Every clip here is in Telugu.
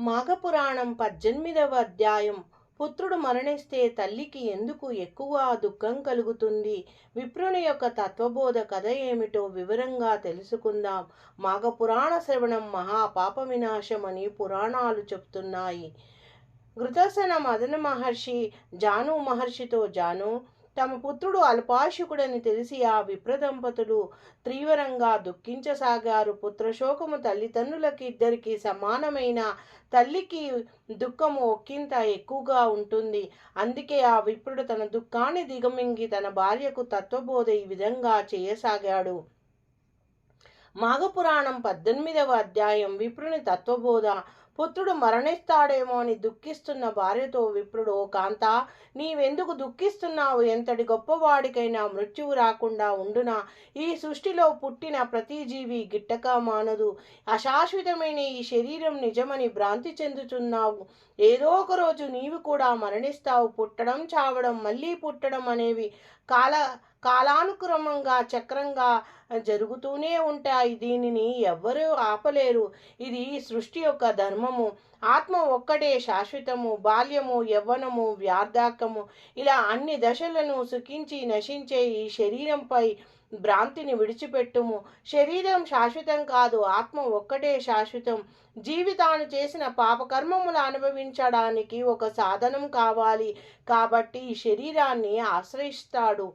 మాఘపురాణం 18వ అధ్యాయం. పుత్రుడు మరణిస్తే తల్లికి ఎందుకు ఎక్కువ దుఃఖం కలుగుతుంది? విప్రుని యొక్క తత్వబోధ కథ ఏమిటో వివరంగా తెలుసుకుందాం. మాఘపురాణ శ్రవణం మహాపాప వినాశం అని పురాణాలు చెప్తున్నాయి. ఘృతసన మదన మహర్షి జాను మహర్షితో జాను, తమ పుత్రుడు అల్పాయుషుడని తెలిసి ఆ విప్రదంపతులు తీవ్రంగా దుఃఖించసాగారు. పుత్రశోకము తల్లిదండ్రులకి ఇద్దరికి సమానమైన, తల్లికి దుఃఖము ఒక్కింత ఎక్కువగా ఉంటుంది. అందుకే ఆ విప్రుడు తన దుఃఖాన్ని దిగమింగి తన భార్యకు తత్వబోధ ఈ విధంగా చేయసాగాడు. మాఘపురాణం 18వ అధ్యాయం. విప్రుని తత్వబోధ. పుత్రుడు మరణిస్తాడేమో అని దుఃఖిస్తున్న భార్యతో విప్రుడు, ఓ కాంత, నీవెందుకు దుఃఖిస్తున్నావు? ఎంతటి గొప్పవాడికైనా మృత్యువు రాకుండా ఉండునా? ఈ సృష్టిలో పుట్టిన ప్రతి జీవి గిట్టక మానదు. అశాశ్వతమైన ఈ శరీరం నిజమని భ్రాంతి చెందుతున్నావు. ఏదో ఒక రోజు నీవు కూడా మరణిస్తావు. పుట్టడం, చావడం, మళ్ళీ పుట్టడం అనేవి కాలానుక్రమంగా చక్రంగా జరుగుతూనే ఉంటాయి. దీనిని ఎవ్వరూ ఆపలేరు. ఇది సృష్టి యొక్క ధర్మము. ఆత్మ ఒక్కటే శాశ్వతము. బాల్యము, యవ్వనము, వ్యార్ధాకము, ఇలా అన్ని దశలను సుఖించి నశించే ఈ శరీరంపై భ్రాంతిని విడిచిపెట్టుము. శరీరం శాశ్వతం కాదు, ఆత్మ ఒక్కటే శాశ్వతం. జీవితాన్ని చేసిన పాపకర్మములు అనుభవించడానికి ఒక సాధనం కావాలి. కాబట్టి ఈ శరీరాన్ని ఆశ్రయిస్తాడు.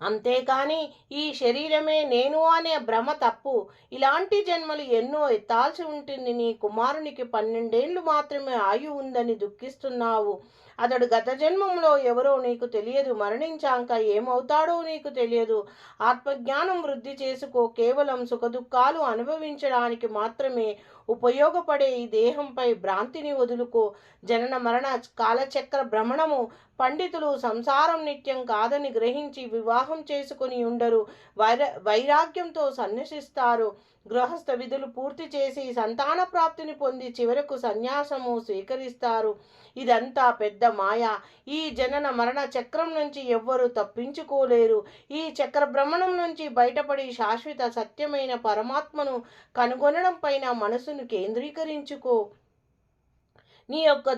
అంతేకాని ఈ శరీరమే నేను అనే భ్రమ తప్పు. ఇలాంటి జన్మలు ఎన్నో ఎత్తాల్సి ఉంటుంది. నీ కుమారునికి 12 ఏళ్ళు మాత్రమే ఆయువు ఉందని దుఃఖిస్తున్నావు. అతడు గత జన్మంలో ఎవరో నీకు తెలియదు. మరణించాక ఏమవుతాడో నీకు తెలియదు. ఆత్మజ్ఞానం వృద్ధి చేసుకో. కేవలం సుఖదుఖాలు అనుభవించడానికి మాత్రమే ఉపయోగపడే ఈ దేహంపై భ్రాంతిని వదులుకో. జనన మరణ కాలచక్ర భ్రమణము. పండితులు సంసారం నిత్యం కాదని గ్రహించి వివాహం చేసుకుని ఉండరు. వైరాగ్యంతో సన్యసిస్తారు. గృహస్థ విధులు పూర్తి చేసి సంతాన ప్రాప్తిని పొంది చివరకు సన్యాసము స్వీకరిస్తారు. ఇదంతా పెద్ద మాయ. ఈ జనన మరణ చక్రం నుంచి ఎవ్వరూ తప్పించుకోలేరు. ఈ చక్ర భ్రమణం నుంచి బయటపడి శాశ్వత సత్యమైన పరమాత్మను కనుగొనడం పైన మనసును కేంద్రీకరించుకో. నీ యొక్క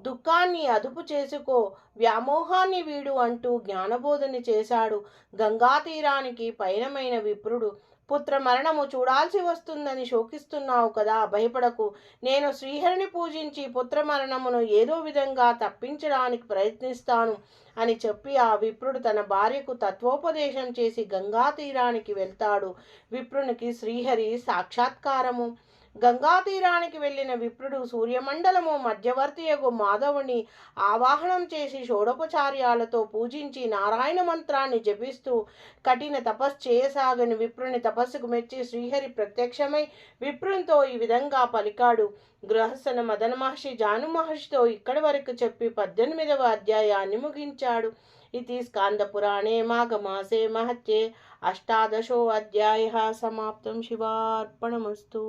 దుఃఖాన్ని అదుపు చేసుకో. వ్యామోహాన్ని వీడు అంటూ జ్ఞానబోధని చేశాడు. గంగా తీరానికి పయనమైన విప్రుడు, పుత్ర మరణము చూడాల్సి వస్తుందని శోకిస్తున్నావు కదా, భయపడకు. నేను శ్రీహరిని పూజించి పుత్ర మరణమును ఏదో విధంగా తప్పించడానికి ప్రయత్నిస్తాను అని చెప్పి ఆ విప్రుడు తన భార్యకు తత్వోపదేశం చేసి గంగా తీరానికి వెళ్తాడు. విప్రునికి శ్రీహరి సాక్షాత్కారము. గంగా తీరానికి వెళ్ళిన విప్రుడు సూర్యమండలము మధ్యవర్తియగు మాధవుని ఆవాహనం చేసి షోడోపచార్యాలతో పూజించి నారాయణ మంత్రాన్ని జపిస్తూ కఠిన తపస్సు చేయసాగని విప్రుని తపస్సుకు మెచ్చి శ్రీహరి ప్రత్యక్షమై విప్రునితో ఈ విధంగా పలికాడు. గృహస్థన మదన మహర్షి జాను మహర్షితో ఇక్కడి వరకు చెప్పి 18వ అధ్యాయాన్ని ముగించాడు. ఇది స్కాంద పురాణే మాఘమాసే మహత్యే 18 అధ్యాయः సమాప్తం. శివార్పణమస్తు.